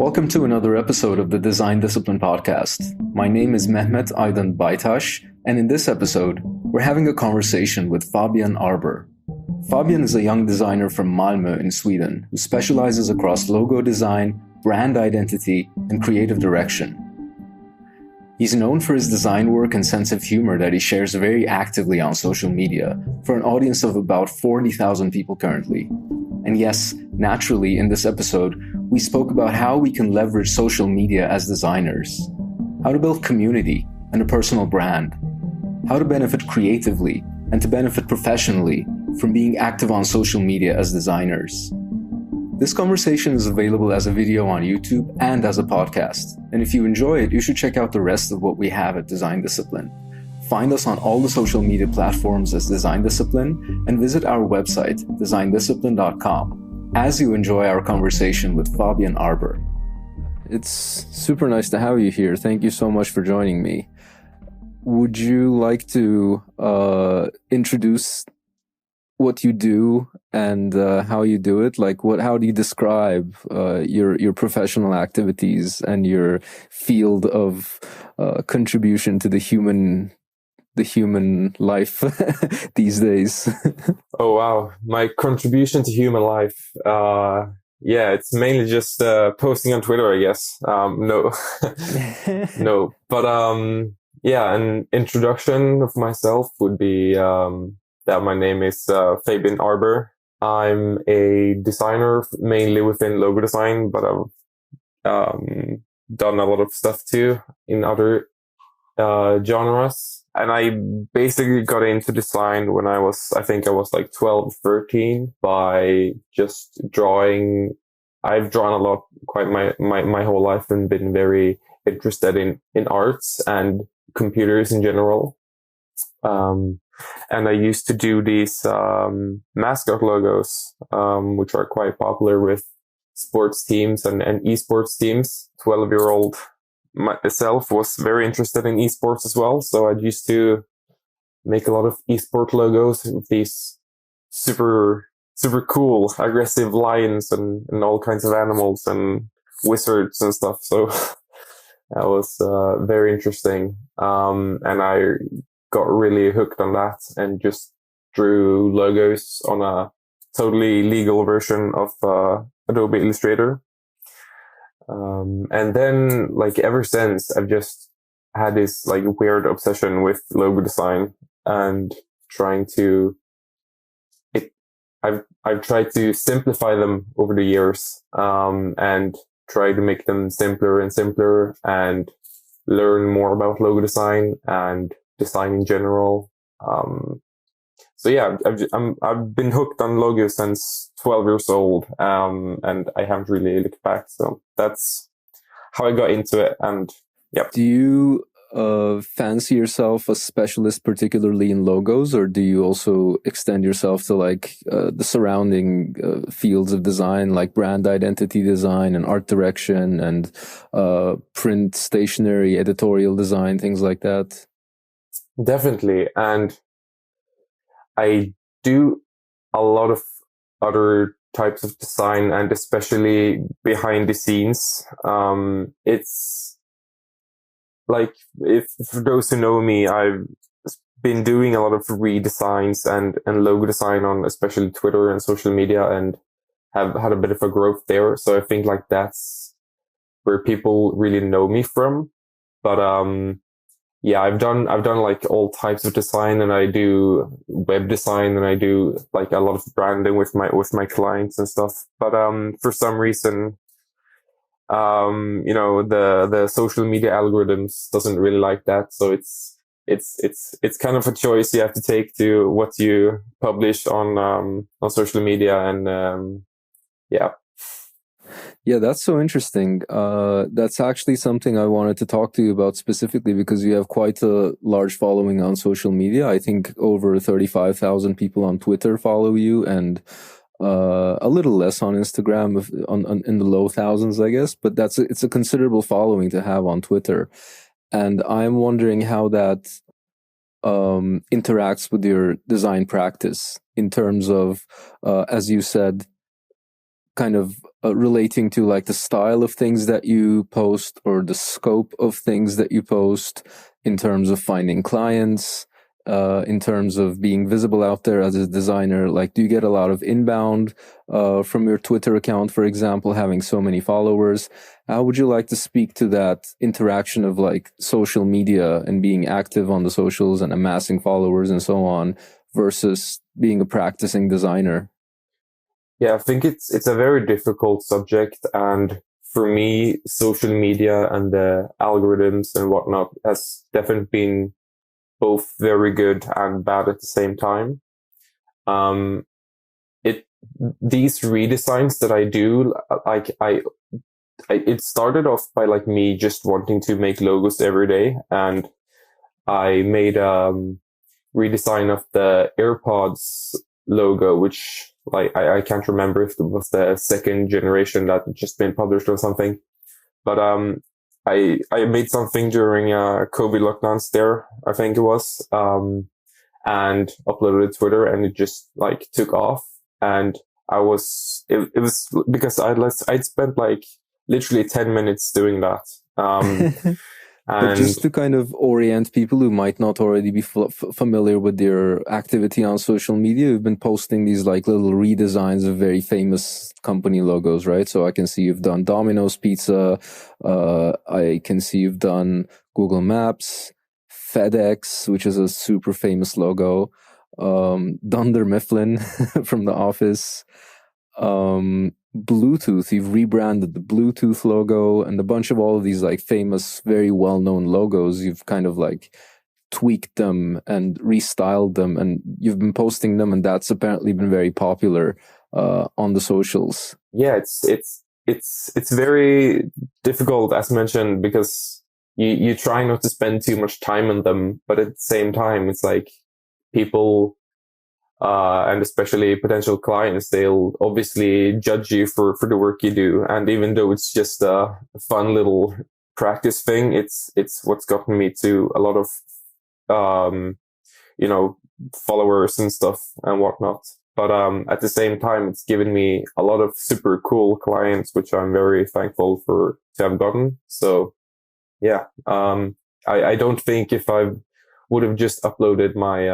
Welcome to another episode of the Design Discipline Podcast. My name is Mehmet Aydan Baytaş, and in this episode, we're having a conversation with Fabian Arbor. Fabian is a young designer from Malmö in Sweden who specializes across logo design, brand identity, and creative direction. He's known for his design work and sense of humor that he shares very actively on social media for an audience of about 40,000 people currently. And yes, naturally, in this episode, we spoke about how we can leverage social media as designers, how to build community and a personal brand, how to benefit creatively and to benefit professionally from being active on social media as designers. This conversation is available as a video on YouTube and as a podcast, and if you enjoy it, you should check out the rest of what we have at Design Discipline. Find us on all the social media platforms as Design Discipline and visit our website, designdiscipline.com, as you enjoy our conversation with Fabian Arbor. It's super nice to have you here. Thank you so much for joining me. Would you like to introduce what you do and how you do it? How do you describe your professional activities and your field of contribution to the human life these days? Oh, wow. My contribution to human life. It's mainly just posting on Twitter, I guess. No, no, but an introduction of myself would be that my name is Fabian Arbor. I'm a designer mainly within logo design, but I've done a lot of stuff too in other genres. And I basically got into design when I was like 12, 13 by just drawing. I've drawn a lot quite my whole life and been very interested in arts and computers in general. And I used to do these mascot logos, which are quite popular with sports teams and esports teams. 12-year-old myself was very interested in esports as well. So I used to make a lot of esport logos with these super, super cool, aggressive lions and all kinds of animals and wizards and stuff. So that was very interesting. And I got really hooked on that and just drew logos on a totally legal version of Adobe Illustrator. And then ever since, I've just had this weird obsession with logo design and I've tried to simplify them over the years, and try to make them simpler and simpler and learn more about logo design and design in general. I've been hooked on logos since 12 years old, and I haven't really looked back. So that's how I got into it. And yeah. Do you fancy yourself a specialist, particularly in logos, or do you also extend yourself to the surrounding fields of design, like brand identity design and art direction and print, stationery, editorial design, things like that? Definitely. And I do a lot of other types of design, and especially behind the scenes. It's for those who know me, I've been doing a lot of redesigns and logo design on especially Twitter and social media, and have had a bit of a growth there. So I think that's where people really know me from. But I've done all types of design, and I do web design, and I do a lot of branding with my clients and stuff. But for some reason, the social media algorithms doesn't really like that. So it's kind of a choice you have to take to what you publish on social media, and Yeah, that's so interesting. That's actually something I wanted to talk to you about specifically, because you have quite a large following on social media. I think over 35,000 people on Twitter follow you, and a little less on Instagram, in the low thousands, I guess. But it's a considerable following to have on Twitter. And I'm wondering how that interacts with your design practice in terms of, as you said, kind of relating to like the style of things that you post or the scope of things that you post in terms of finding clients, in terms of being visible out there as a designer? Like, do you get a lot of inbound from your Twitter account, for example, having so many followers? How would you like to speak to that interaction of like social media and being active on the socials and amassing followers and so on versus being a practicing designer? Yeah, I think it's a very difficult subject, and for me, social media and the algorithms and whatnot has definitely been both very good and bad at the same time. Um, it these redesigns that I do, like it started off by like me just wanting to make logos every day, and I made redesign of the AirPods logo, which like I can't remember if it was the second generation that had just been published or something. But I made something during COVID lockdowns there, I think it was, and uploaded it to Twitter, and it just like took off. And it was because I'd spent like literally 10 minutes doing that. But just to kind of orient people who might not already be familiar with your activity on social media, you've been posting these like little redesigns of very famous company logos, right? So I can see you've done Domino's Pizza. I can see you've done Google Maps, FedEx, which is a super famous logo. Dunder Mifflin from The Office. Bluetooth, you've rebranded the Bluetooth logo and a bunch of all of these like famous, very well-known logos. You've kind of like tweaked them and restyled them, and you've been posting them, and that's apparently been very popular on the socials. Yeah, it's very difficult, as mentioned, because you try not to spend too much time on them, but at the same time, it's like people, and especially potential clients, they'll obviously judge you for the work you do. And even though it's just a fun little practice thing, it's what's gotten me to a lot of, followers and stuff and whatnot. But at the same time, it's given me a lot of super cool clients, which I'm very thankful for to have gotten. So yeah, I don't think if I would have just uploaded my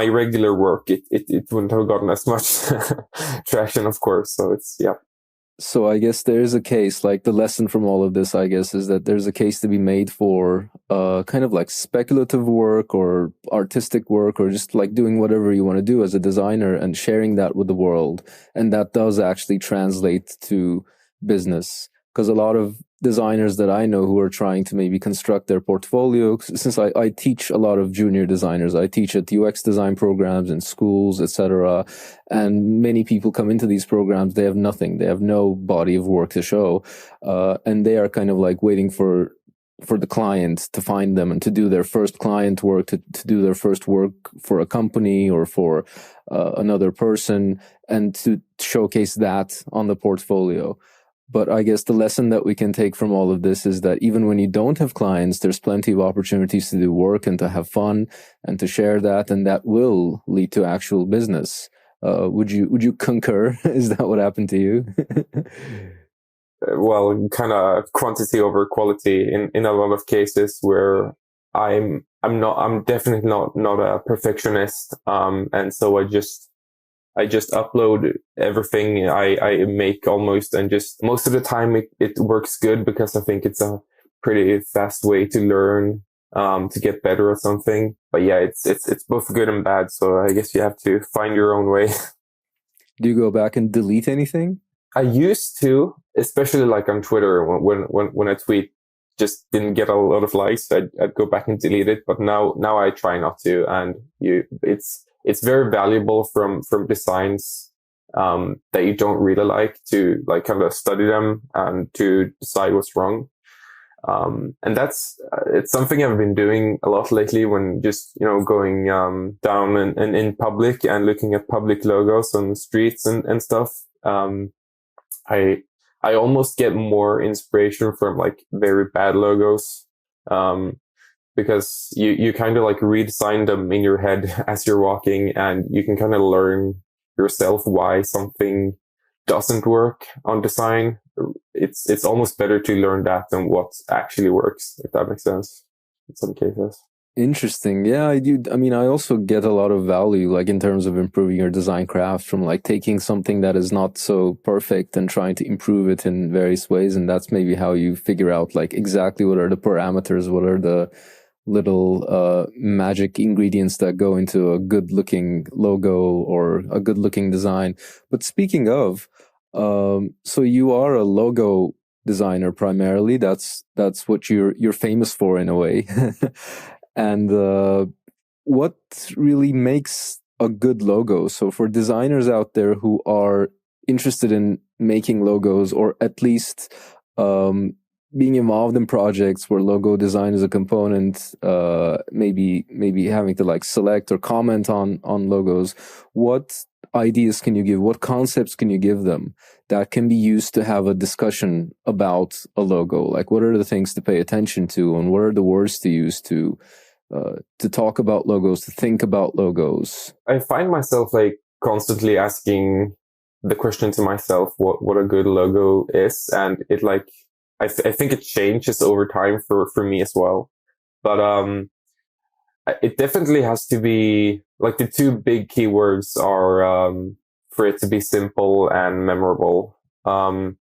regular work, it wouldn't have gotten as much traction, of course. So yeah. So I guess there is a case, like the lesson from all of this, I guess, is that there's a case to be made for kind of like speculative work or artistic work, or just like doing whatever you want to do as a designer and sharing that with the world. And that does actually translate to business. Because a lot of designers that I know who are trying to maybe construct their portfolio, since I teach a lot of junior designers, I teach at UX design programs in schools, etc. And many people come into these programs, they have nothing. They have no body of work to show. And they are kind of like waiting for the client to find them and to do their first client work, to do their first work for a company or for another person, and to showcase that on the portfolio. But I guess the lesson that we can take from all of this is that even when you don't have clients, there's plenty of opportunities to do work and to have fun and to share that, and that will lead to actual business. Would you concur? Is that what happened to you? Well, kind of quantity over quality in a lot of cases, where I'm definitely not a perfectionist. And so I just upload everything I make almost, and just most of the time it works good, because I think it's a pretty fast way to learn, to get better at something. But yeah, it's both good and bad. So I guess you have to find your own way. Do you go back and delete anything? I used to, especially like on Twitter, when I tweet just didn't get a lot of likes, I'd go back and delete it. But now I try not to, and it's very valuable from designs that you don't really like, to like kind of study them and to decide what's wrong. And it's something I've been doing a lot lately, when just, going down and in public and looking at public logos on the streets and stuff. I almost get more inspiration from like very bad logos. Because you kind of like redesign them in your head as you're walking, and you can kind of learn yourself why something doesn't work on design, it's almost better to learn that than what actually works, if that makes sense in some cases. Interesting. Yeah, I do. I mean, I also get a lot of value, like in terms of improving your design craft from like taking something that is not so perfect and trying to improve it in various ways. And that's maybe how you figure out like exactly what are the parameters, what are the little magic ingredients that go into a good looking logo or a good looking design. But speaking of, so you are a logo designer primarily. That's what you're famous for in a way. And what really makes a good logo? So for designers out there who are interested in making logos, or at least being involved in projects where logo design is a component, maybe having to like select or comment on logos, what ideas can you give? What concepts can you give them that can be used to have a discussion about a logo? Like, what are the things to pay attention to, and what are the words to use to talk about logos, to think about logos? I find myself like constantly asking the question to myself, what a good logo is. And it like, I think it changes over time for me as well. But, it definitely has to be like the two big keywords are, for it to be simple and memorable. And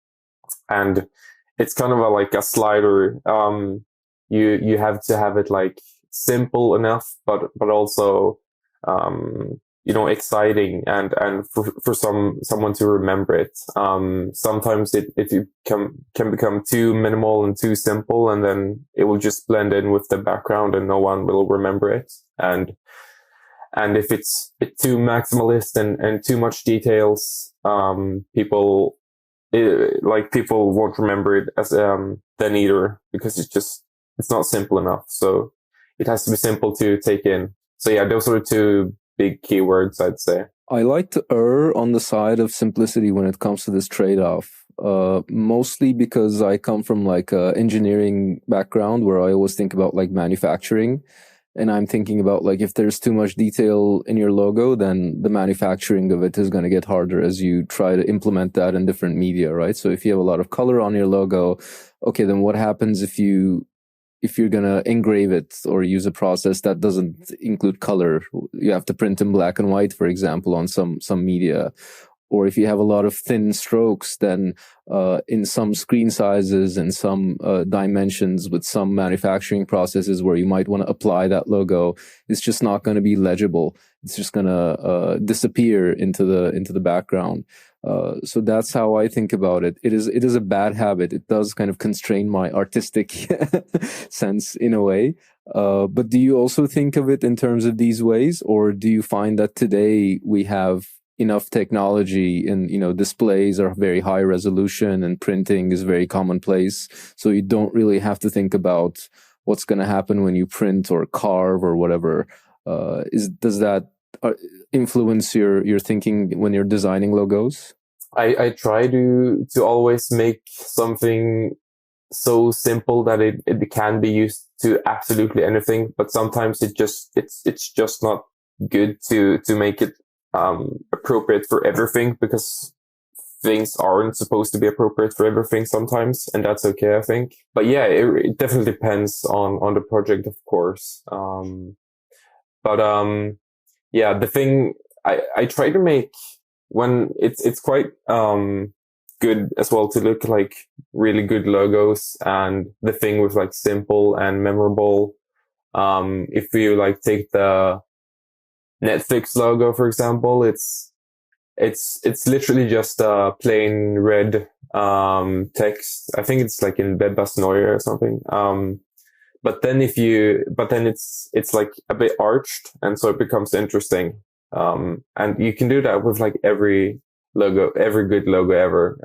it's kind of like a slider. You have to have it like simple enough, but also, exciting and for someone to remember it. Sometimes it can become too minimal and too simple, and then it will just blend in with the background and no one will remember it. And if it's too maximalist and too much details, people won't remember it as then either, because it's not simple enough. So it has to be simple to take in. So yeah, those are the two big keywords, I'd say. I like to err on the side of simplicity when it comes to this trade-off, mostly because I come from like a engineering background where I always think about like manufacturing. And I'm thinking about like, if there's too much detail in your logo, then the manufacturing of it is going to get harder as you try to implement that in different media, right? So if you have a lot of color on your logo, okay, then what happens if you're going to engrave it or use a process that doesn't include color? You have to print in black and white, for example, on some media. Or if you have a lot of thin strokes, then in some screen sizes and some dimensions with some manufacturing processes where you might want to apply that logo, it's just not going to be legible. It's just going to disappear into the background. So that's how I think about it. It is a bad habit. It does kind of constrain my artistic sense in a way. But do you also think of it in terms of these ways, or do you find that today we have enough technology and, displays are very high resolution and printing is very commonplace, so you don't really have to think about what's going to happen when you print or carve or whatever? Does that influence your thinking when you're designing logos? I try to always make something so simple that it can be used to absolutely anything, but sometimes it's just not good to make it appropriate for everything, because things aren't supposed to be appropriate for everything sometimes, and that's okay, I think. But yeah, it definitely depends on the project, of course. Yeah, the thing I try to make when it's quite good as well to look like really good logos, and the thing with like simple and memorable. If you like take the Netflix logo, for example, it's literally just a plain red text. I think it's like in Bedbust Neue or something. But then it's like a bit arched, and so it becomes interesting. And you can do that with like every good logo ever.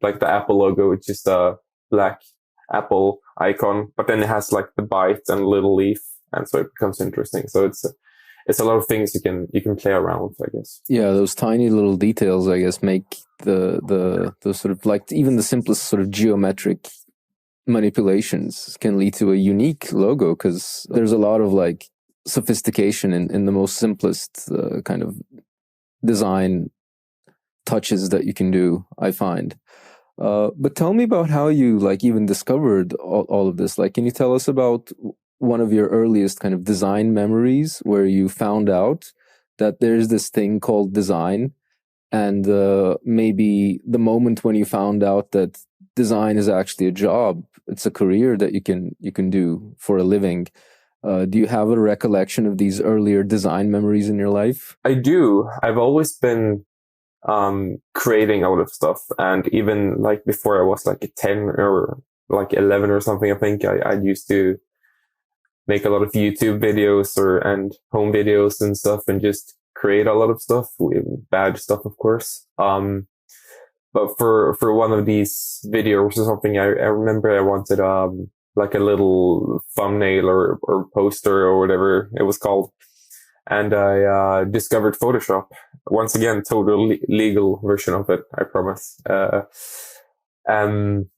Like the Apple logo, it's just a black Apple icon, but then it has like the bite and a little leaf, and so it becomes interesting. So it's a lot of things you can play around with, I guess. Yeah, those tiny little details, I guess, make the sort of like even the simplest sort of geometric manipulations can lead to a unique logo, because there's a lot of like sophistication in the most simplest kind of design touches that you can do, I find. But tell me about how you like even discovered all of this. Like, can you tell us about one of your earliest kind of design memories where you found out that there's this thing called design, and maybe the moment when you found out that design is actually a job, it's a career that you can do for a living. Do you have a recollection of these earlier design memories in your life? I do. I've always been creating a lot of stuff, and even like before I was like a 10 or like 11 or something, I think I used to make a lot of YouTube videos and home videos and stuff, and just create a lot of stuff, bad stuff, of course. But for one of these videos or something, I remember I wanted like a little thumbnail or poster or whatever it was called. And I discovered Photoshop. Once again, total legal version of it, I promise. And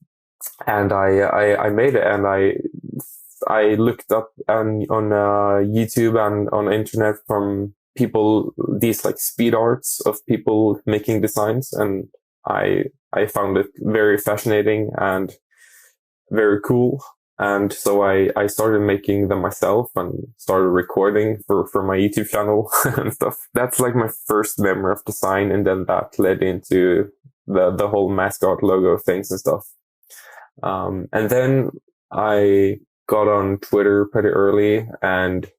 I made it, and I looked up on YouTube and on internet from people, these like speed arts of people making designs, and I found it very fascinating and very cool. And so I started making them myself and started recording for my YouTube channel and stuff. That's like my first memory of design. And then that led into the whole mascot logo things and stuff. And then I got on Twitter pretty early and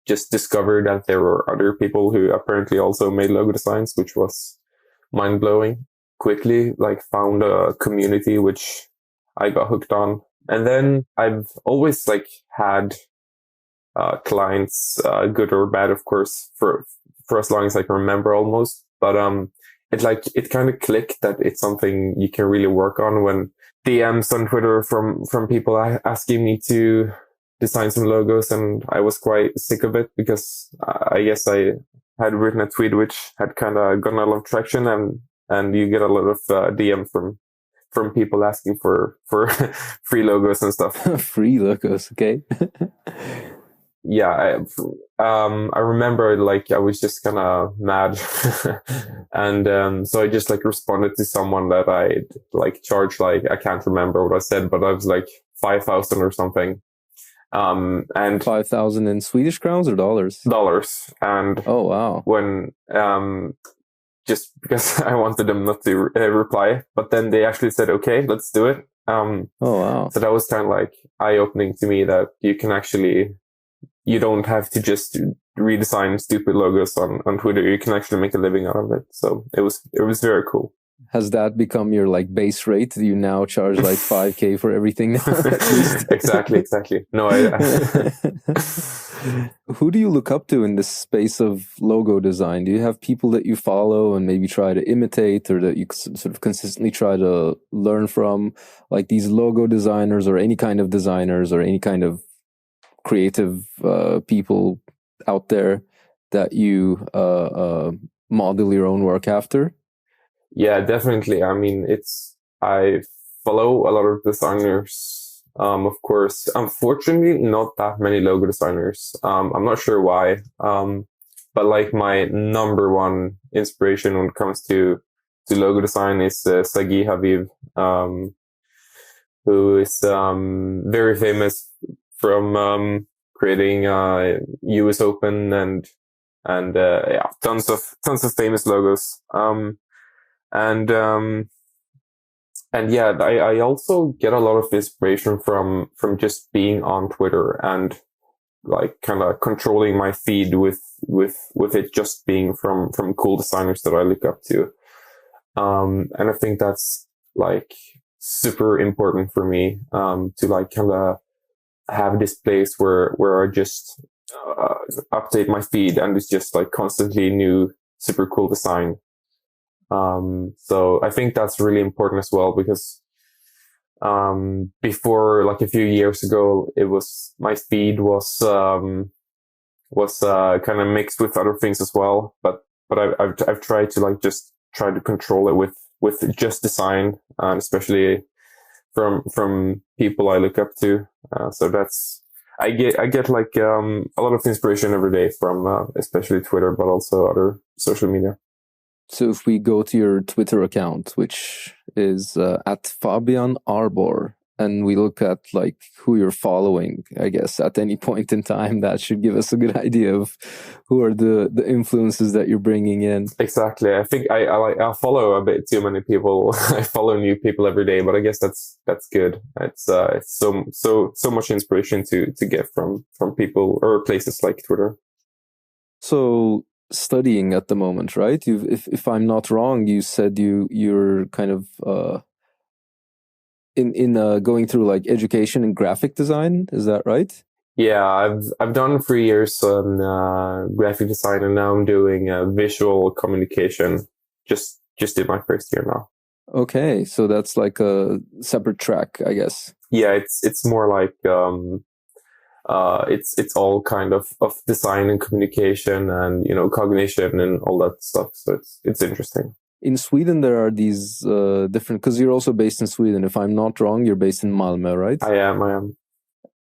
just discovered that there were other people who apparently also made logo designs, which was mind blowing. Quickly, like, found a community which I got hooked on. And then I've always like had clients, good or bad, of course, for as long as I can remember almost. But it kind of clicked that it's something you can really work on when DMs on Twitter from people asking me to design some logos, and I was quite sick of it because I guess I had written a tweet which had kind of gotten a lot of traction, and you get a lot of DM from people asking for free logos and stuff. Free logos, okay. Yeah, I remember like I was just kind of mad, and so I just like responded to someone that I like charged, like, I can't remember what I said, but I was like 5,000 or something. And 5,000 in Swedish crowns or dollars? Dollars. And oh wow, when just because I wanted them not to reply, but then they actually said, okay, let's do it. Oh wow. So that was kind of like eye-opening to me that you don't have to just redesign stupid logos on Twitter. You can actually make a living out of it. So it was very cool. Has that become your like base rate? Do you now charge like 5K for everything now? Exactly. No, Who do you look up to in this space of logo design? Do you have people that you follow and maybe try to imitate, or that you sort of consistently try to learn from, like these logo designers or any kind of designers or any kind of creative people out there that you model your own work after? Yeah, definitely. I mean, I follow a lot of designers. Of course, unfortunately, not that many logo designers. I'm not sure why. But like my number one inspiration when it comes to logo design is Sagi Haviv, who is very famous from creating US Open and yeah, tons of famous logos. And yeah, I also get a lot of inspiration from just being on Twitter and like kind of controlling my feed with it just being from cool designers that I look up to. And I think that's like super important for me, to like kind of have this place where I just update my feed and it's just like constantly new, super cool design. So I think that's really important as well, because before, like a few years ago, my feed was kind of mixed with other things as well. But I've tried to like just try to control it with just design, especially from people I look up to. So I get like a lot of inspiration every day from especially Twitter, but also other social media. So if we go to your Twitter account, which is at Fabian Arbor, and we look at like who you're following, I guess at any point in time, that should give us a good idea of who are the influences that you're bringing in. Exactly. I think I follow a bit too many people. I follow new people every day, but I guess that's good. It's so much inspiration to get from people or places like Twitter. So studying at the moment, right? If I'm not wrong, you said you're kind of in going through like education in graphic design. Is that right? Yeah, I've done 3 years on graphic design, and now I'm doing visual communication. Just did my first year now. Okay, so that's like a separate track, I guess. Yeah, it's more like it's all kind of design and communication and cognition and all that stuff. So it's interesting. In Sweden, there are these different, because you're also based in Sweden. If I'm not wrong, you're based in Malmö, right? I am.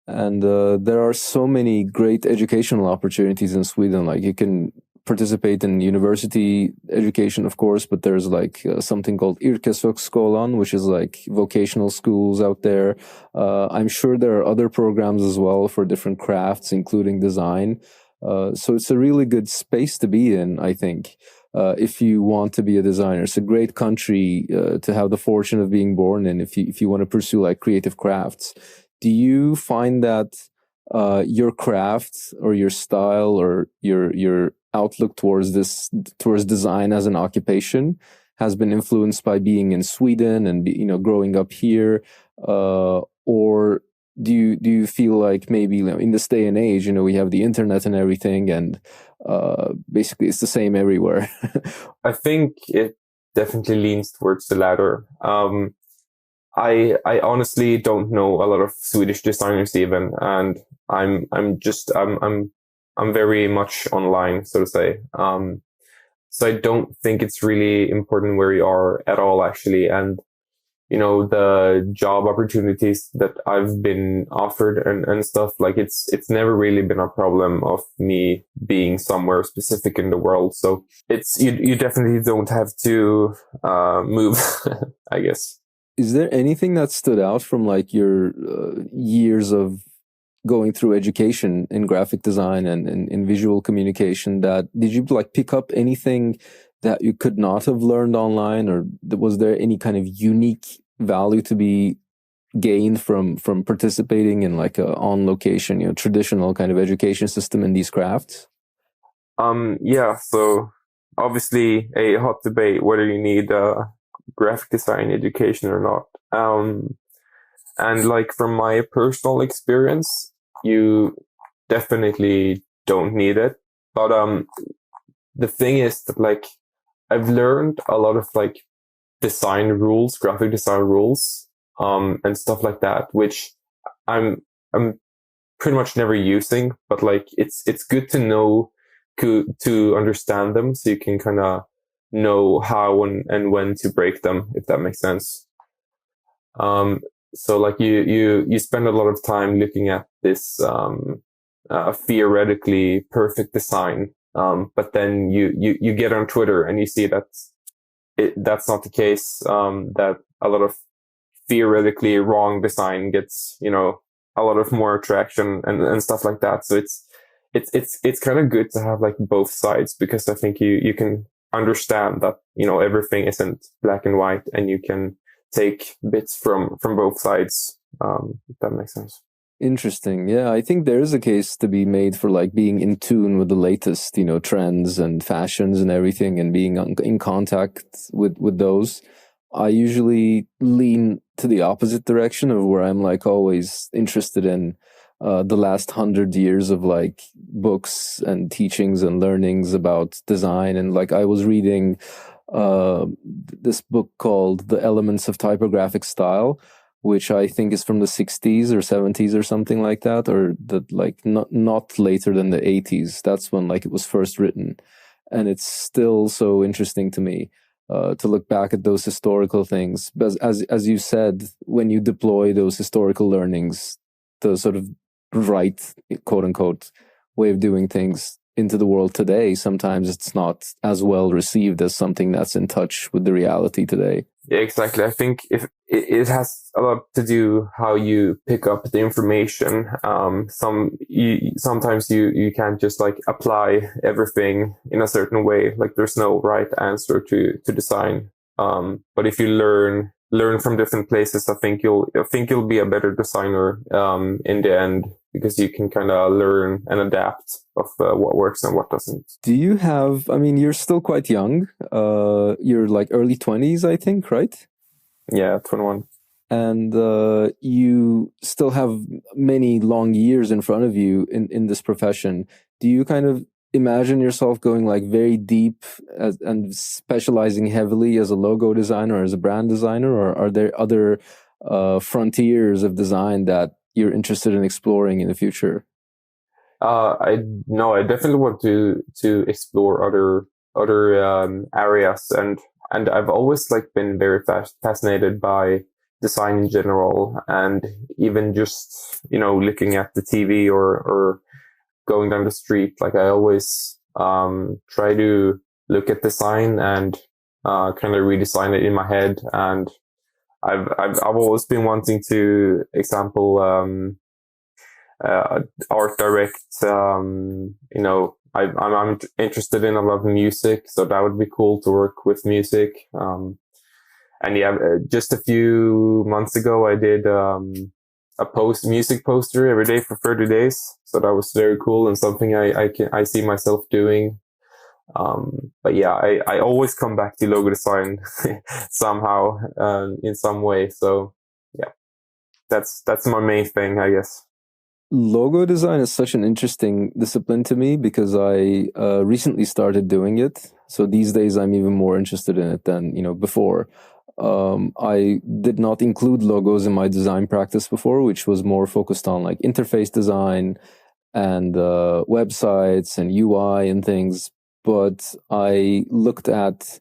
And there are so many great educational opportunities in Sweden. Like you can participate in university education, of course, but there's like something called Yrkeshögskolan, which is like vocational schools out there. I'm sure there are other programs as well for different crafts, including design. So it's a really good space to be in, I think. If you want to be a designer, it's a great country to have the fortune of being born in. If you want to pursue like creative crafts, do you find that your craft or your style or your outlook towards design as an occupation has been influenced by being in Sweden and growing up here, or do you feel like maybe in this day and age, we have the internet and everything, and basically it's the same everywhere? I think it definitely leans towards the latter. I honestly don't know a lot of Swedish designers even, and I'm very much online, so to say. So I don't think it's really important where you are at all, actually. And the job opportunities that I've been offered and stuff, like it's never really been a problem of me being somewhere specific in the world. So you definitely don't have to move, I guess. Is there anything that stood out from like your years of going through education in graphic design and in visual communication, that did you like pick up anything that you could not have learned online, or was there any kind of unique value to be gained from participating in like a on location, traditional kind of education system in these crafts? Yeah, so obviously a hot debate whether you need graphic design education or not. And like from my personal experience, you definitely don't need it. But the thing is that like I've learned a lot of like design rules, graphic design rules, and stuff like that, which I'm pretty much never using, but like it's good to know to understand them, so you can kind of know how and when to break them, if that makes sense. So like you spend a lot of time looking at this theoretically perfect design, but then you get on Twitter and you see that that's not the case. That a lot of theoretically wrong design gets a lot of more traction and stuff like that. So it's kind of good to have like both sides, because I think you can understand that everything isn't black and white, and you can take bits from both sides, if that makes sense. Interesting. Yeah, I think there is a case to be made for like being in tune with the latest trends and fashions and everything, and being in contact with those. I usually lean to the opposite direction of where I'm like always interested in the last 100 years of like books and teachings and learnings about design. And like I was reading this book called The Elements of Typographic Style, which I think is from the 60s or 70s or something like that, or not later than the 80s. That's when like it was first written. And it's still so interesting to me to look back at those historical things. But as you said, when you deploy those historical learnings, the sort of right, quote unquote, way of doing things into the world today, sometimes it's not as well received as something that's in touch with the reality today. Yeah, exactly. I think if it has a lot to do how you pick up the information. Sometimes you can't just like apply everything in a certain way. Like there's no right answer to design. But if you learn from different places, I think you'll be a better designer in the end, because you can kind of learn and adapt of what works and what doesn't. Do you have, I mean, you're still quite young. You're like early 20s, I think, right? Yeah, 21. And you still have many long years in front of you in this profession. Do you kind of imagine yourself going like very deep and specializing heavily as a logo designer or as a brand designer, or are there other frontiers of design that you're interested in exploring in the future? I definitely want to explore other areas, and I've always like been very fascinated by design in general, and even just looking at the TV or going down the street. Like I always try to look at design and kind of redesign it in my head, and I've always been wanting to example art direct. I'm interested in a lot of music, so that would be cool to work with music. And yeah, just a few months ago, I did a music poster every day for 30 days. So that was very cool and something I see myself doing. But yeah, I always come back to logo design somehow, in some way. So yeah, that's my main thing, I guess. Logo design is such an interesting discipline to me because I recently started doing it. So these days I'm even more interested in it than, before. I did not include logos in my design practice before, which was more focused on like interface design and websites and UI and things. But I looked at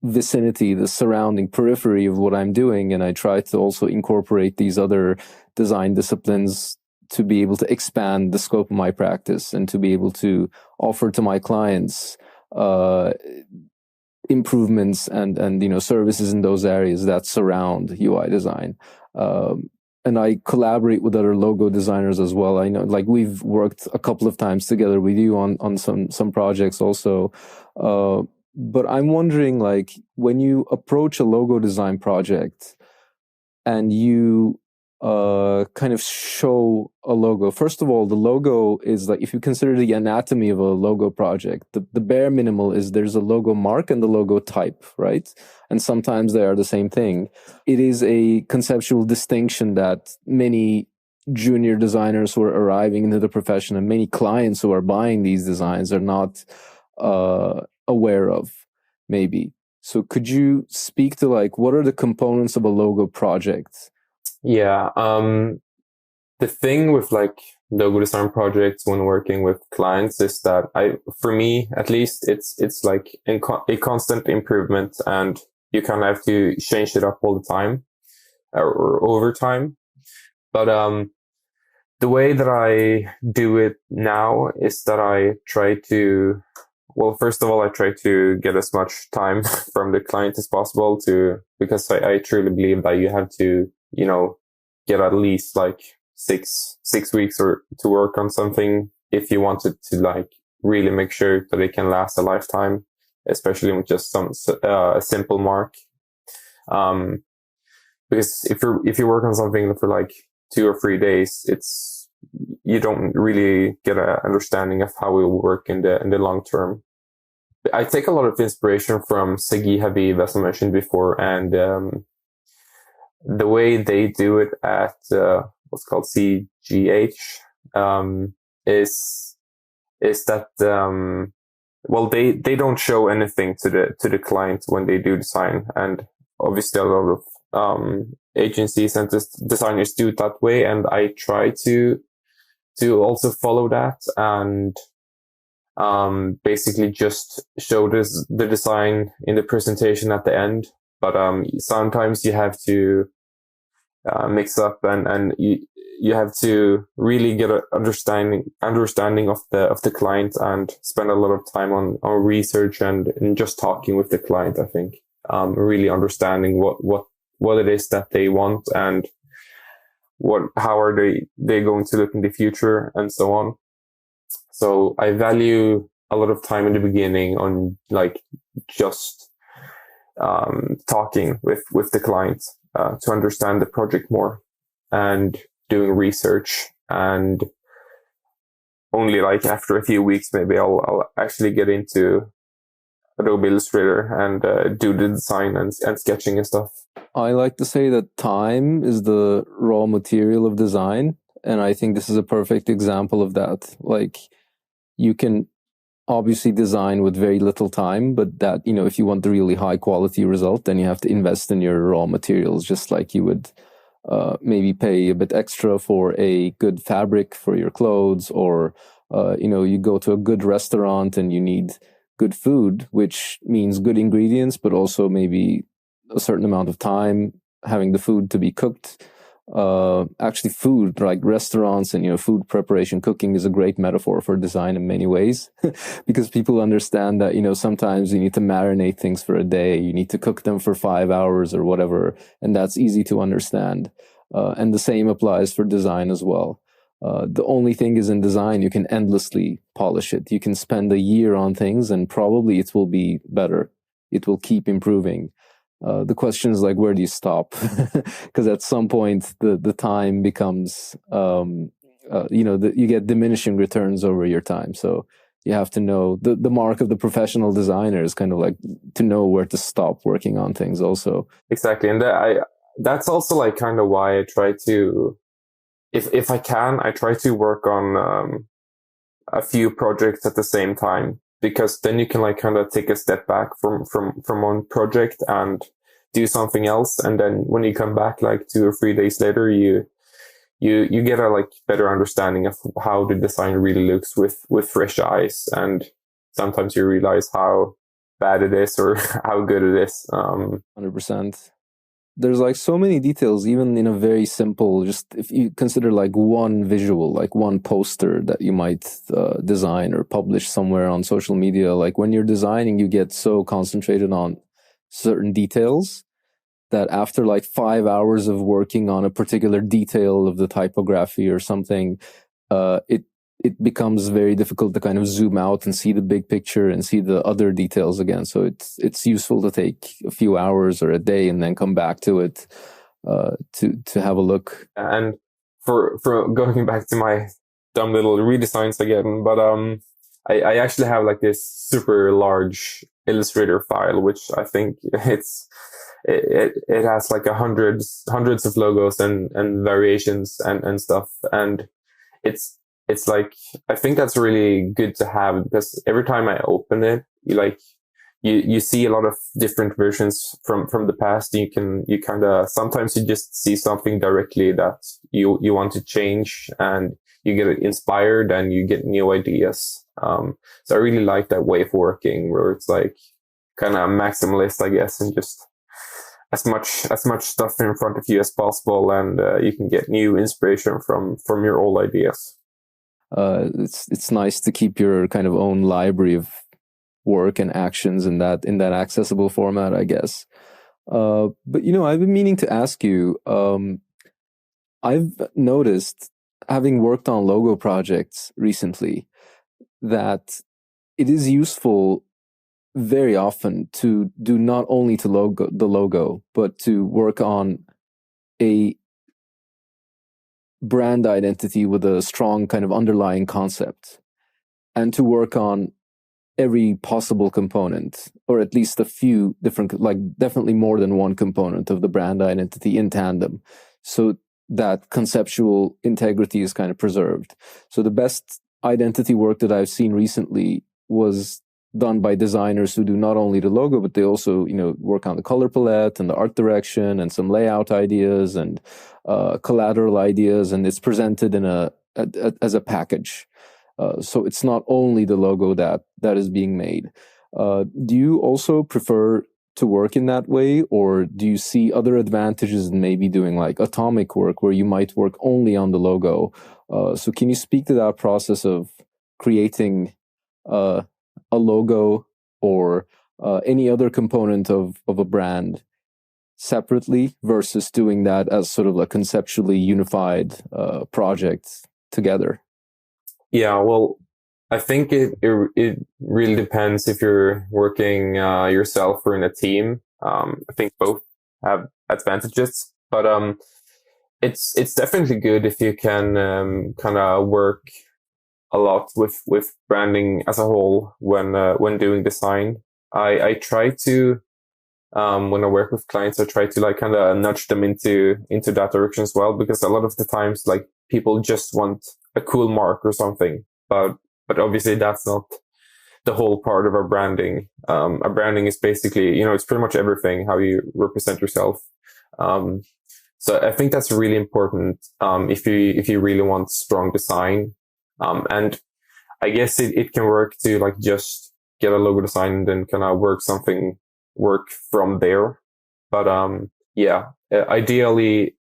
vicinity, the surrounding periphery of what I'm doing, and I tried to also incorporate these other design disciplines to be able to expand the scope of my practice and to be able to offer to my clients improvements and services in those areas that surround UI design. And I collaborate with other logo designers as well. I know, like, we've worked a couple of times together with you on some projects also. But I'm wondering, like, when you approach a logo design project and you kind of show a logo. First of all, the logo is like, if you consider the anatomy of a logo project, the bare minimal is there's a logo mark and the logo type, right? And sometimes they are the same thing. It is a conceptual distinction that many junior designers who are arriving into the profession and many clients who are buying these designs are not aware of, maybe. So could you speak to, like, what are the components of a logo project? Yeah. The thing with like logo design projects when working with clients is that for me at least, it's like a constant improvement, and you kind of have to change it up all the time or over time. But the way that I do it now is that I try to, well, first of all, I try to get as much time from the client as possible because I truly believe that you have to, get at least like six weeks or to work on something if you want it to like really make sure that it can last a lifetime, especially with just some a simple mark. Because if you work on something for like 2 or 3 days, you don't really get an understanding of how it will work in the long term. I take a lot of inspiration from Sagi Habib, as I mentioned before, and the way they do it at what's called CGH is that well, they don't show anything to the client when they do design, and obviously a lot of agencies and designers do it that way, and I try to also follow that and basically just show the design in the presentation at the end. But sometimes you have to mix up and you have to really get an understanding of the client and spend a lot of time on research and just talking with the client. I think really understanding what it is that they want and how are they going to look in the future and so on. So I value a lot of time in the beginning on like just talking with the client to understand the project more and doing research, and only like after a few weeks maybe I'll actually get into Adobe Illustrator and do the design and sketching and stuff. I like to say that time is the raw material of design, and I think this is a perfect example of that. Like, you can obviously design with very little time, but that, if you want the really high quality result, then you have to invest in your raw materials, just like you would maybe pay a bit extra for a good fabric for your clothes, or you go to a good restaurant and you need good food, which means good ingredients, but also maybe a certain amount of time having the food to be cooked. Actually, food, like restaurants and food preparation, cooking is a great metaphor for design in many ways, because people understand that sometimes you need to marinate things for a day, you need to cook them for 5 hours or whatever, and that's easy to understand. And the same applies for design as well. The only thing is, in design, you can endlessly polish it. You can spend a year on things and probably it will be better. It will keep improving. The question is, like, where do you stop? Because at some point the time becomes, you get diminishing returns over your time. So you have to know the mark of the professional designer is kind of like to know where to stop working on things also. Exactly. And that's also like kind of why I try to, if I can, I try to work on a few projects at the same time, because then you can like kind of take a step back from one project and do something else, and then when you come back like 2 or 3 days later, you get a like better understanding of how the design really looks with fresh eyes, and sometimes you realize how bad it is or how good it is. 100%. There's like so many details, even in a very simple, just if you consider like one visual, like one poster that you might design or publish somewhere on social media. Like, when you're designing, you get so concentrated on certain details that after like 5 hours of working on a particular detail of the typography or something, it becomes very difficult to kind of zoom out and see the big picture and see the other details again. So it's useful to take a few hours or a day and then come back to it to have a look. And for going back to my dumb little redesigns again, but I actually have like this super large Illustrator file, which I think it has like hundreds of logos and variations and stuff, and it's like, I think that's really good to have, because every time I open it, you see a lot of different versions from the past. You kind of, sometimes you just see something directly that you want to change, and you get inspired and you get new ideas. So I really like that way of working, where it's like kind of maximalist, I guess, and just as much stuff in front of you as possible, and you can get new inspiration from your old ideas. It's nice to keep your kind of own library of work and actions in that accessible format, I guess. But I've been meaning to ask you. I've noticed, having worked on logo projects recently, that it is useful very often to do not only the logo, but to work on a brand identity with a strong kind of underlying concept, and to work on every possible component, or at least a few different, like definitely more than one component of the brand identity in tandem, so that conceptual integrity is kind of preserved. So the best identity work that I've seen recently was done by designers who do not only the logo, but they also, work on the color palette and the art direction and some layout ideas and collateral ideas, and it's presented in as a package. So it's not only the logo that is being made. Do you also prefer to work in that way, or do you see other advantages in maybe doing like atomic work where you might work only on the logo? So can you speak to that process of creating a logo or any other component of a brand separately versus doing that as sort of a conceptually unified project together? Yeah, well, I think it really depends if you're working yourself or in a team. I think both have advantages, but it's definitely good if you can kind of work a lot with branding as a whole when doing design. I try to when I work with clients, I try to like kind of nudge them into that direction as well, because a lot of the times like people just want a cool mark or something, but obviously that's not the whole part of our branding. Our branding is basically, it's pretty much everything, how you represent yourself. So I think that's really important if you really want strong design. And I guess it can work to like just get a logo design and then kind of work from there. But ideally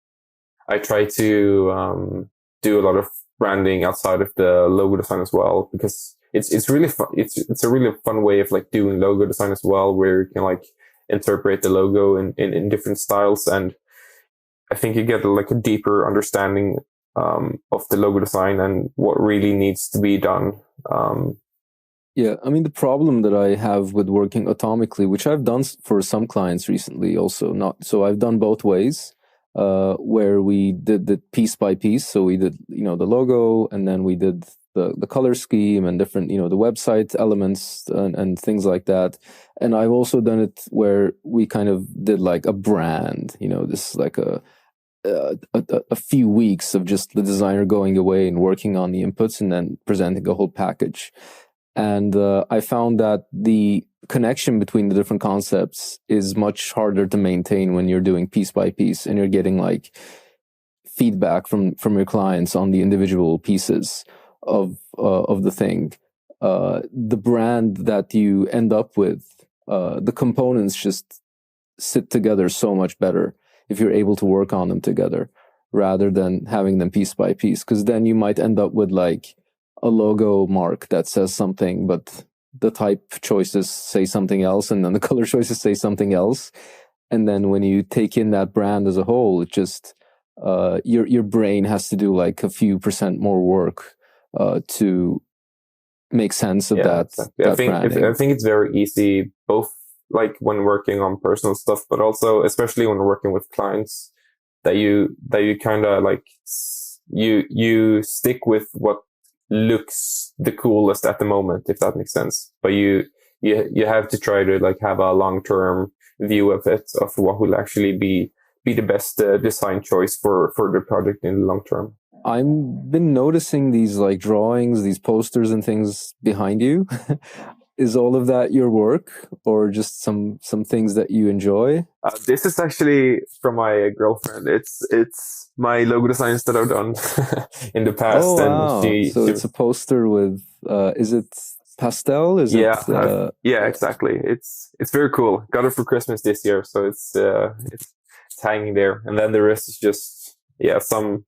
I try to do a lot of branding outside of the logo design as well, because it's really fun. It's a really fun way of like doing logo design as well, where you can like interpret the logo in different styles. And I think you get like a deeper understanding of the logo design and what really needs to be done. Yeah, I mean, the problem that I have with working atomically, which I've done for some clients recently also, so I've done both ways, where we did the piece by piece. So we did, the logo, and then we did the color scheme and different, the website elements and things like that. And I've also done it where we kind of did like a brand, this is like a few weeks of just the designer going away and working on the inputs and then presenting a whole package. And I found that the connection between the different concepts is much harder to maintain when you're doing piece by piece and you're getting like feedback from your clients on the individual pieces of the thing. The brand that you end up with, the components just sit together so much better if you're able to work on them together rather than having them piece by piece, because then you might end up with like a logo mark that says something, but the type choices say something else, and then the color choices say something else. And then when you take in that brand as a whole, it just your brain has to do like a few percent more work to make sense of that. Exactly. I think it's very easy, both like when working on personal stuff, but also especially when working with clients, that you kind of like you stick with what looks the coolest at the moment, if that makes sense. But you have to try to like have a long-term view of it, of what will actually be the best design choice for the project in the long term. I've been noticing these like drawings, these posters and things behind you. Is all of that your work, or just some things that you enjoy? This is actually from my girlfriend. It's my logo designs that I've done in the past. Oh, wow. And so it's a poster with, is it pastel? Yeah, exactly. It's very cool. Got it for Christmas this year, so it's hanging there. And then the rest is just some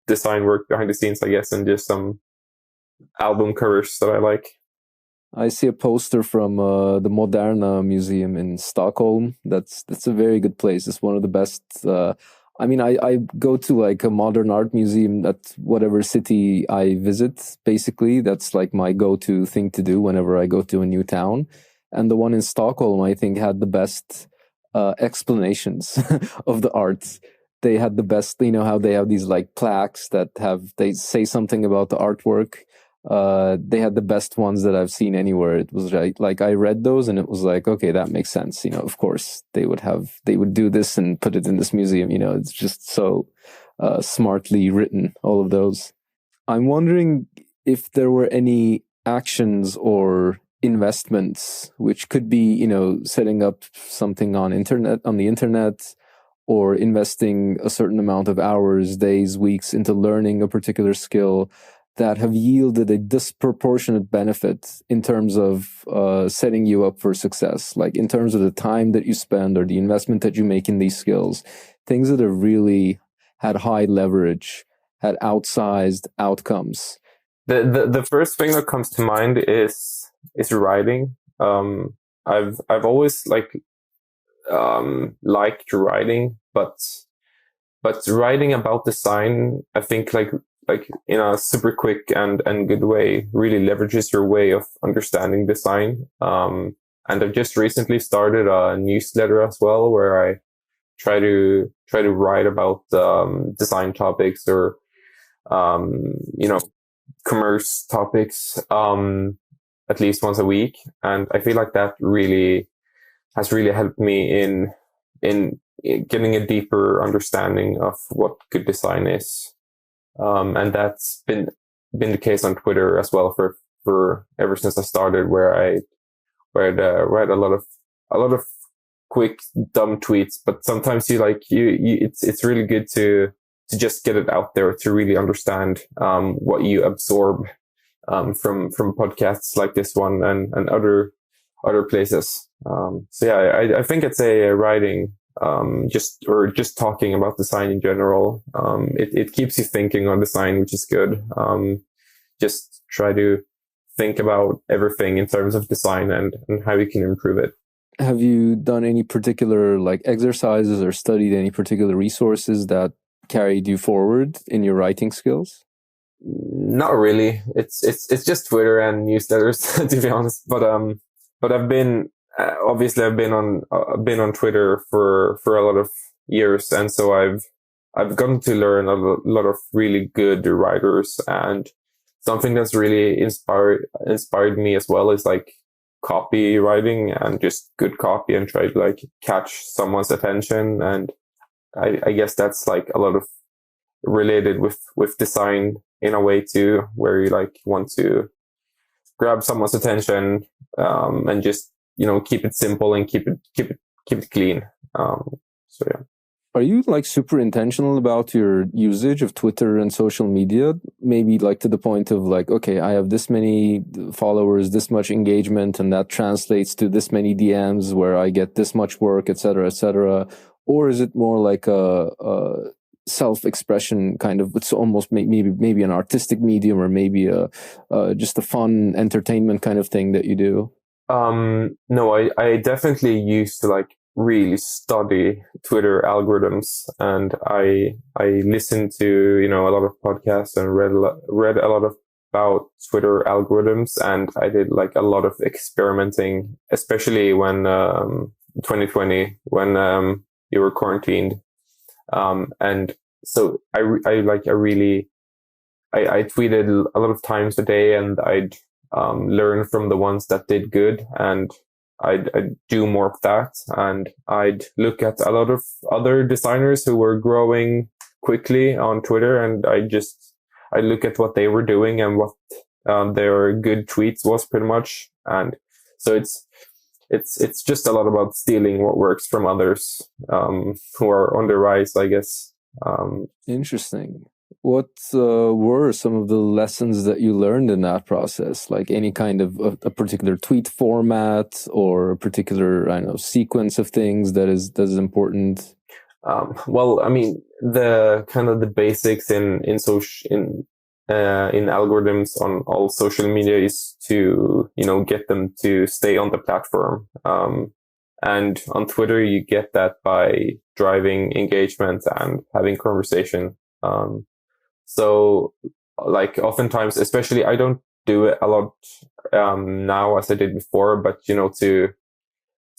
design work behind the scenes, I guess, and just some album covers that I like. I see a poster from the Moderna Museum in Stockholm. That's a very good place. It's one of the best. I go to like a modern art museum at whatever city I visit. Basically, that's like my go-to thing to do whenever I go to a new town. And the one in Stockholm, I think, had the best explanations of the art. They had the best, how they have these like plaques that they say something about the artwork. They had the best ones that I've seen anywhere. It was like I read those and it was like, okay, that makes sense. Of course they would do this and put it in this museum. It's just so smartly written, all of those. I'm wondering if there were any actions or investments, which could be, setting up something on the internet, or investing a certain amount of hours, days, weeks into learning a particular skill, that have yielded a disproportionate benefit in terms of setting you up for success, like in terms of the time that you spend or the investment that you make in these skills, things that have really had high leverage, had outsized outcomes? The first thing that comes to mind is writing. I've always liked writing, but writing about design, I think like in a super quick and good way really leverages your way of understanding design. And I've just recently started a newsletter as well, where I try to write about design topics or commerce topics at least once a week. And I feel like that really has really helped me in getting a deeper understanding of what good design is. And that's been the case on Twitter as well for ever since I started, where I'd write a lot of quick dumb tweets, but sometimes it's really good to just get it out there, to really understand what you absorb from podcasts like this one and other places. So yeah, I think it's a writing, just talking about design in general. It keeps you thinking on design, which is good. Just try to think about everything in terms of design and how you can improve it. Have you done any particular exercises or studied any particular resources that carried you forward in your writing skills? Not really. It's just Twitter and newsletters, to be honest. But I've been on Twitter for a lot of years, and so I've gotten to learn a lot of really good writers. And something that's really inspired me as well is copywriting and just good copy, and try to catch someone's attention. And I guess that's a lot of related with design in a way too, where you want to grab someone's attention and just keep it simple and keep it clean. So yeah. Are you super intentional about your usage of Twitter and social media? Maybe to the point of okay, I have this many followers, this much engagement, and that translates to this many DMs where I get this much work, et cetera, et cetera. Or is it more like a self-expression kind of, it's almost maybe an artistic medium, or maybe just a fun entertainment kind of thing that you do? No, I definitely used to really study Twitter algorithms, and I listened to a lot of podcasts and read a lot about Twitter algorithms, and I did a lot of experimenting, especially when 2020, when you were quarantined, and so I tweeted a lot of times a day, and I'd learn from the ones that did good, and I'd do more of that, and I'd look at a lot of other designers who were growing quickly on Twitter, and I look at what they were doing and what their good tweets was, pretty much. And so it's just a lot about stealing what works from others who are on the rise, I guess. Interesting. What were some of the lessons that you learned in that process? Any kind of a particular tweet format, or a particular, sequence of things that is important? Well, I mean, the kind of the basics in algorithms on all social media is to get them to stay on the platform. And on Twitter, you get that by driving engagement and having conversation. So oftentimes, especially, I don't do it a lot now as I did before, but to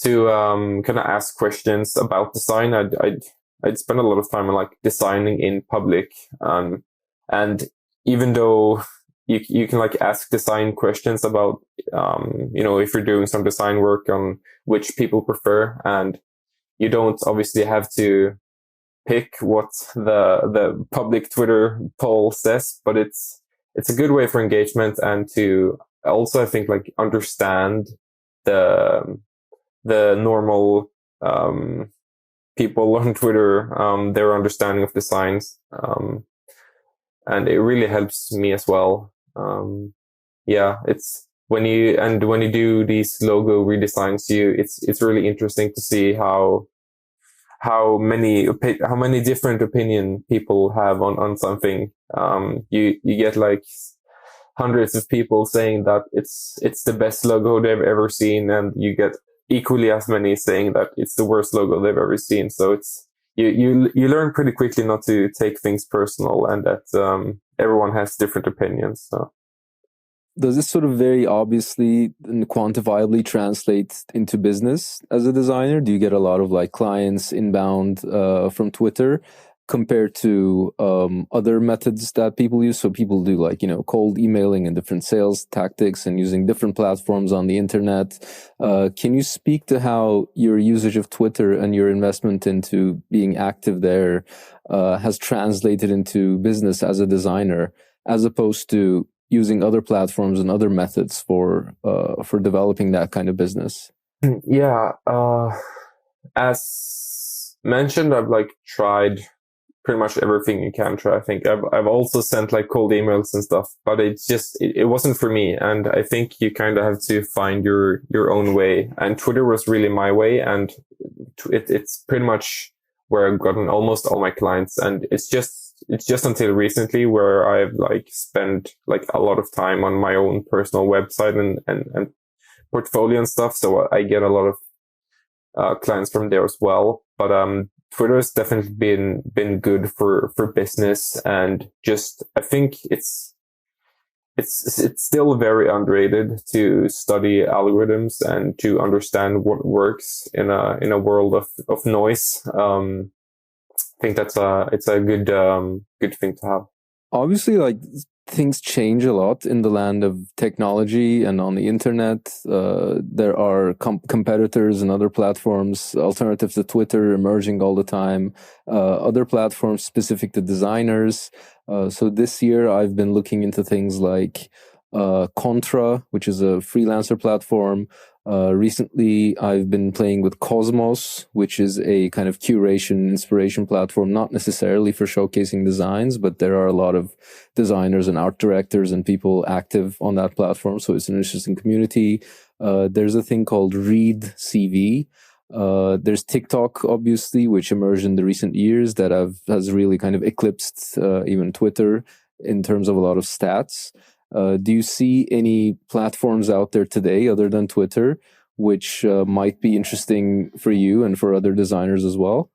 kind of ask questions about design, I'd spend a lot of time on designing in public, and even though you can ask design questions about if you're doing some design work on which people prefer, and you don't obviously have to pick what the public Twitter poll says, but it's a good way for engagement, and to also, I think, understand the normal people on Twitter, their understanding of designs. and it really helps me as well. Yeah, it's when you do these logo redesigns, it's really interesting to see how many different opinion people have on something. You get like hundreds of people saying that it's the best logo they've ever seen, and you get equally as many saying that it's the worst logo they've ever seen. So it's you learn pretty quickly not to take things personal, and that everyone has different opinions. So. Does this sort of very obviously and quantifiably translate into business as a designer? Do you get a lot of like clients inbound from Twitter compared to other methods that people use? So people do like, cold emailing and different sales tactics and using different platforms on the internet. Can you speak to how your usage of Twitter and your investment into being active there has translated into business as a designer, as opposed to using other platforms and other methods for developing that kind of business? Yeah, as mentioned, I've like tried pretty much everything you can try. I think I've also sent like cold emails and stuff, but it wasn't for me. And I think you kind of have to find your own way. And Twitter was really my way, and it's pretty much where I've gotten almost all my clients. And it's just until recently where I've like spent like a lot of time on my own personal website and portfolio and stuff. So I get a lot of clients from there as well. But Twitter has definitely been good for business, and just I think it's still very underrated to study algorithms and to understand what works in a world of noise. I think it's a good thing to have. Obviously, like things change a lot in the land of technology and on the internet. There are competitors and other platforms, alternatives to Twitter, emerging all the time. Other platforms specific to designers. So this year, I've been looking into things like Contra, which is a freelancer platform. Recently, I've been playing with Cosmos, which is a kind of curation, inspiration platform, not necessarily for showcasing designs, but there are a lot of designers and art directors and people active on that platform. So it's an interesting community. There's a thing called Read CV. There's TikTok, obviously, which emerged in the recent years that has really kind of eclipsed even Twitter in terms of a lot of stats. Do you see any platforms out there today other than Twitter which might be interesting for you and for other designers as well?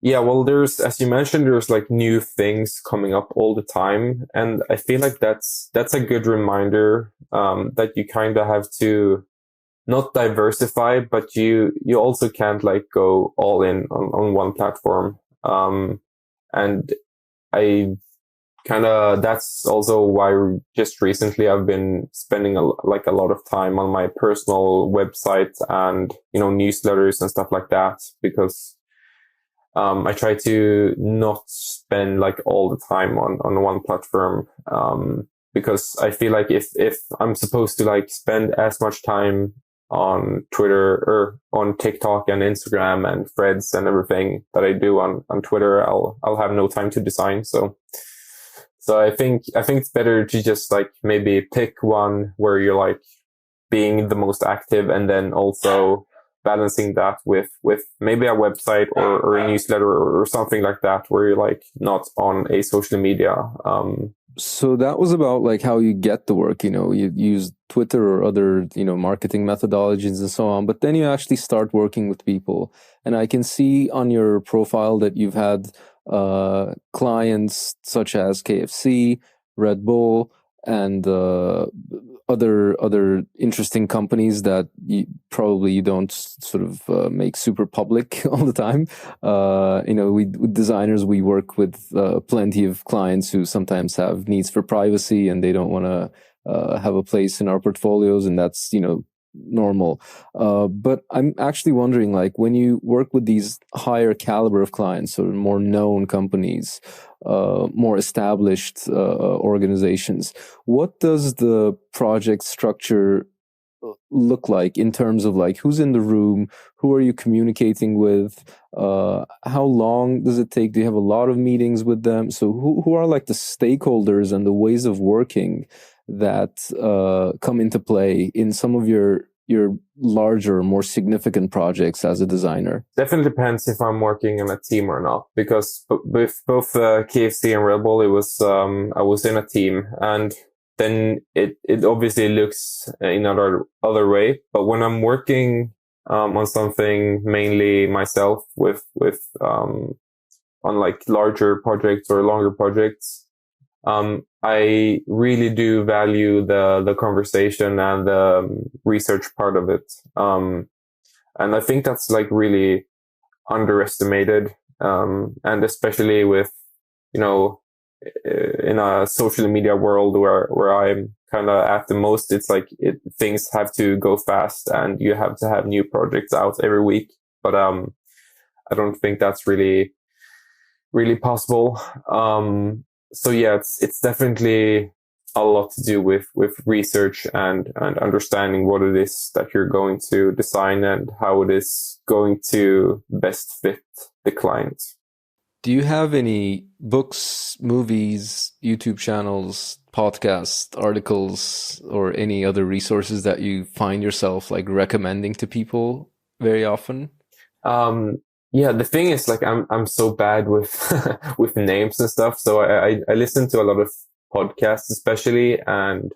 Yeah, well, as you mentioned, there's like new things coming up all the time, and I feel like that's a good reminder that you kind of have to not diversify, but you also can't like go all in on one platform. And that's also why just recently I've been spending a lot of time on my personal website and, newsletters and stuff like that, because I try to not spend like all the time on one platform, because I feel like if I'm supposed to like spend as much time on Twitter or on TikTok and Instagram and Threads and everything that I do on Twitter, I'll have no time to design. So I think it's better to just like maybe pick one where you're like being the most active, and then also balancing that with maybe a website or a newsletter or something like that, where you're like not on a social media. So that was about like how you get the work, you use Twitter or other, marketing methodologies and so on, but then you actually start working with people. And I can see on your profile that you've had clients such as KFC, Red Bull, and other interesting companies that you don't sort of make super public all the time. With designers, we work with plenty of clients who sometimes have needs for privacy and they don't want to have a place in our portfolios, and that's normal. But I'm actually wondering, like, when you work with these higher caliber of clients, or more known companies, more established organizations, what does the project structure look like in terms of like who's in the room, who are you communicating with, how long does it take? Do you have a lot of meetings with them? So who are like the stakeholders and the ways of working that come into play in some of your larger, more significant projects as a designer? Definitely depends if I'm working in a team or not, because with both KFC and Red Bull, it was I was in a team, and then it obviously looks in other way. But when I'm working on something mainly myself with on like larger projects or longer projects, I really do value the conversation and the research part of it. And I think that's like really underestimated. And especially with, you know, in a social media world where I'm kind of at the most, it's like things have to go fast and you have to have new projects out every week. But I don't think that's really possible. So yeah, it's definitely a lot to do with research and understanding what it is that you're going to design and how it is going to best fit the client. Do you have any books, movies, YouTube channels, podcasts, articles, or any other resources that you find yourself like recommending to people very often? Yeah, the thing is, like, I'm so bad with with names and stuff. So I listen to a lot of podcasts, especially, and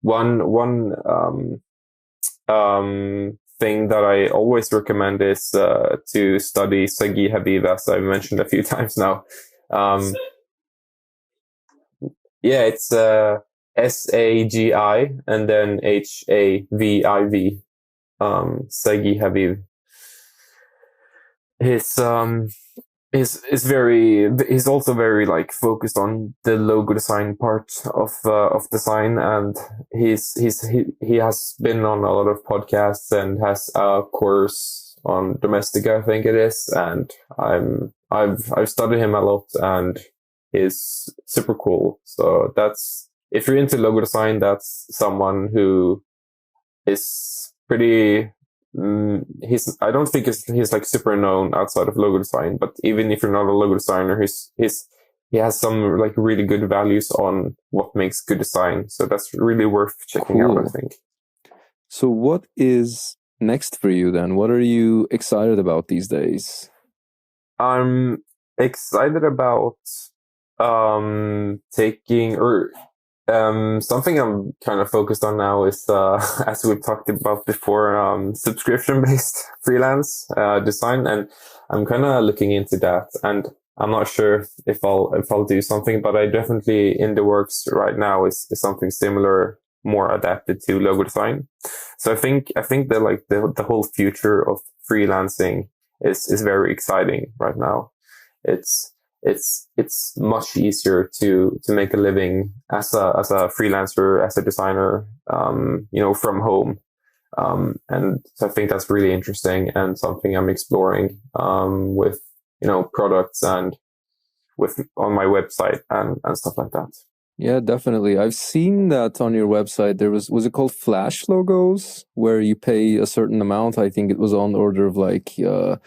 one thing that I always recommend is to study Sagi Habib, as I've mentioned a few times now. Yeah, it's Sagi and then Haviv. Sagi Habib. He's also very like focused on the logo design part of design, and he has been on a lot of podcasts and has a course on Domestika, I think it is, and I've studied him a lot, and he's super cool. So that's, if you're into logo design, that's someone who is pretty. I don't think he's like super known outside of logo design, but even if you're not a logo designer, he has some like really good values on what makes good design. So that's really worth checking out, I think. So what is next for you then? What are you excited about these days? I'm excited about taking or something I'm kind of focused on now is, as we've talked about before, subscription-based freelance design, and I'm kind of looking into that. And I'm not sure if I'll do something, but I definitely in the works right now is something similar, more adapted to logo design. So I think that like the whole future of freelancing is very exciting right now. It's much easier to make a living as a freelancer, as a designer, from home. And so I think that's really interesting and something I'm exploring, with, products and on my website and stuff like that. Yeah, definitely. I've seen that on your website. There was it called Flash logos, where you pay a certain amount? I think it was on the order of like, $50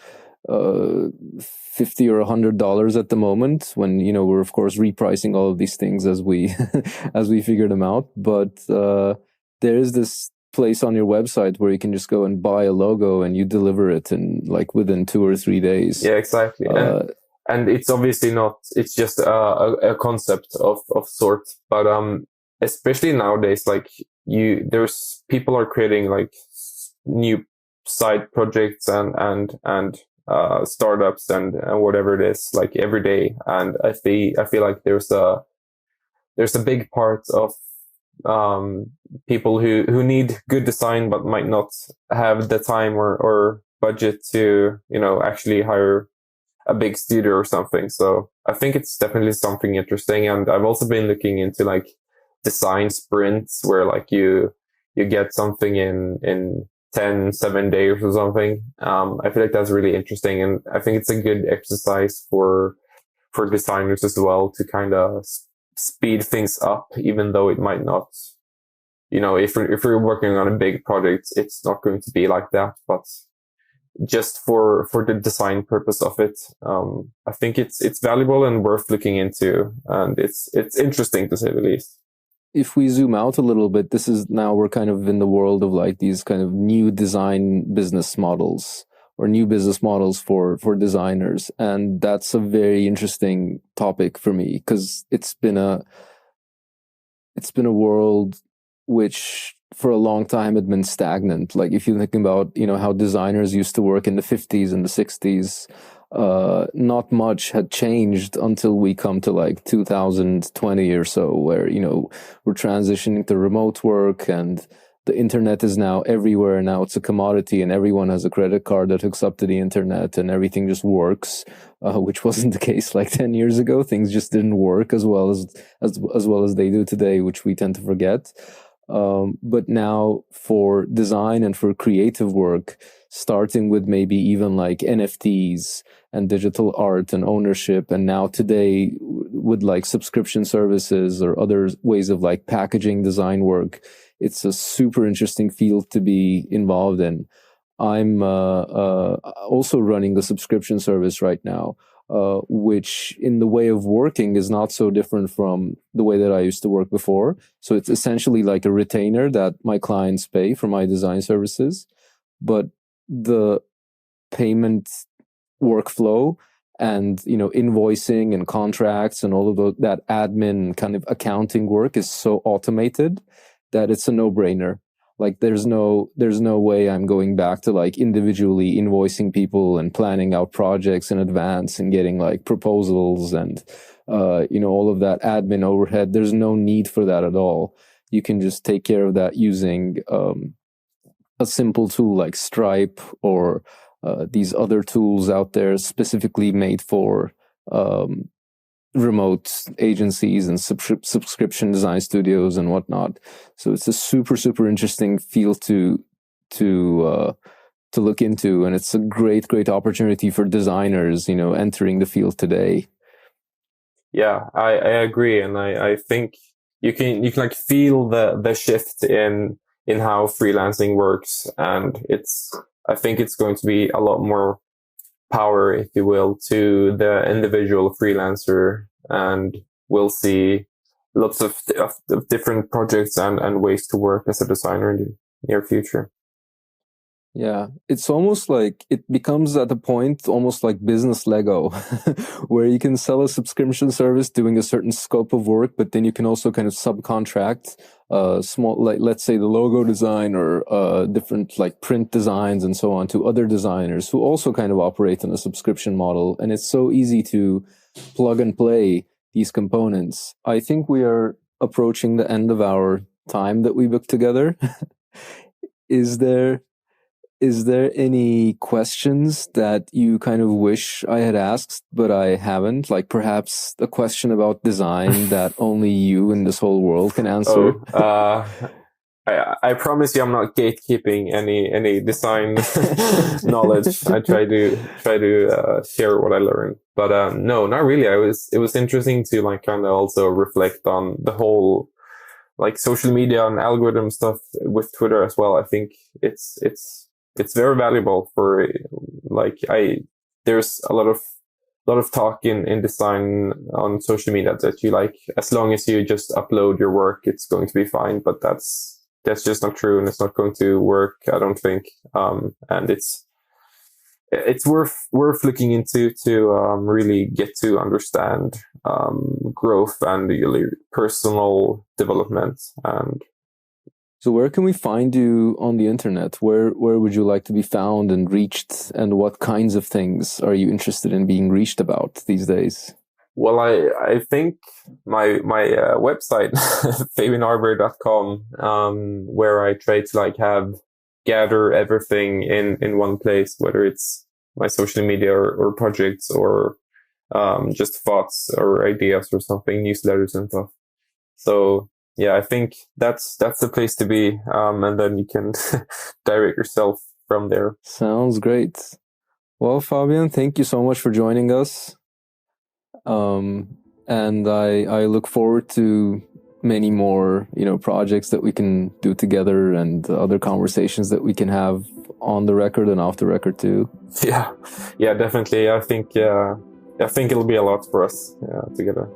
or $100 at the moment, when we're of course repricing all of these things as we as we figure them out. But there is this place on your website where you can just go and buy a logo and you deliver it in like within 2 or 3 days. Yeah, exactly. And it's obviously not, it's just a concept of sort, but especially nowadays, like there's people are creating like new side projects and startups and whatever it is, like every day. And I feel like there's a big part of people who need good design but might not have the time or budget to actually hire a big studio or something. So I think it's definitely something interesting. And I've also been looking into like design sprints where like you get something in 7 days or something. I feel like that's really interesting, and I think it's a good exercise for designers as well to kind of speed things up, even though it might not, if you're working on a big project, it's not going to be like that. But just for the design purpose of it, I think it's valuable and worth looking into, and it's interesting to say the least. If we zoom out a little bit, this is now we're kind of in the world of like these kind of new design business models or new business models for designers, and that's a very interesting topic for me because it's been a world which for a long time had been stagnant. Like if you think about, how designers used to work in the 50s and the 60s, not much had changed until we come to like 2020 or so, where, we're transitioning to remote work and the internet is now everywhere. Now it's a commodity and everyone has a credit card that hooks up to the internet and everything just works, which wasn't the case like 10 years ago. Things just didn't work as well as they do today, which we tend to forget. But now for design and for creative work, starting with maybe even like NFTs and digital art and ownership, and now today with like subscription services or other ways of like packaging design work, it's a super interesting field to be involved in. I'm also running the subscription service right now, which in the way of working is not so different from the way that I used to work before. So it's essentially like a retainer that my clients pay for my design services, but the payment workflow and, invoicing and contracts and all of that admin kind of accounting work is so automated that it's a no-brainer. Like there's no way I'm going back to like individually invoicing people and planning out projects in advance and getting like proposals and, all of that admin overhead. There's no need for that at all. You can just take care of that using a simple tool like Stripe or these other tools out there specifically made for remote agencies and subscription design studios and whatnot. So it's a super, super interesting field to look into. And it's a great, great opportunity for designers, entering the field today. Yeah, I agree. And I think you can like feel the shift in how freelancing works. And I think it's going to be a lot more power, if you will, to the individual freelancer, and we'll see lots of different projects and ways to work as a designer in the near future. Yeah, it's almost like it becomes at a point almost like business Lego, where you can sell a subscription service doing a certain scope of work, but then you can also kind of subcontract small, like let's say the logo design or different like print designs and so on to other designers who also kind of operate in a subscription model. And it's so easy to plug and play these components. I think we are approaching the end of our time that we booked together. Is there any questions that you kind of wish I had asked, but I haven't? Like perhaps a question about design that only you in this whole world can answer? I promise you I'm not gatekeeping any design knowledge. I try to share what I learned. But no, not really. It was interesting to like kind of also reflect on the whole like social media and algorithm stuff with Twitter as well. I think it's very valuable for like there's a lot of talk in design on social media that you like, as long as you just upload your work, it's going to be fine. But that's just not true, and it's not going to work, I don't think. And it's worth looking into to really get to understand growth and your personal development. And so where can we find you on the internet? Where would you like to be found and reached? And what kinds of things are you interested in being reached about these days? Well, I think my website, fabianarbor.com, where I try to like gather everything in one place, whether it's my social media or projects or just thoughts or ideas or something, newsletters and stuff. So yeah, I think that's the place to be. And then you can direct yourself from there. Sounds great. Well, Fabian, thank you so much for joining us. And I look forward to many more, projects that we can do together and other conversations that we can have on the record and off the record too. Yeah, definitely. I think it'll be a lot for us together.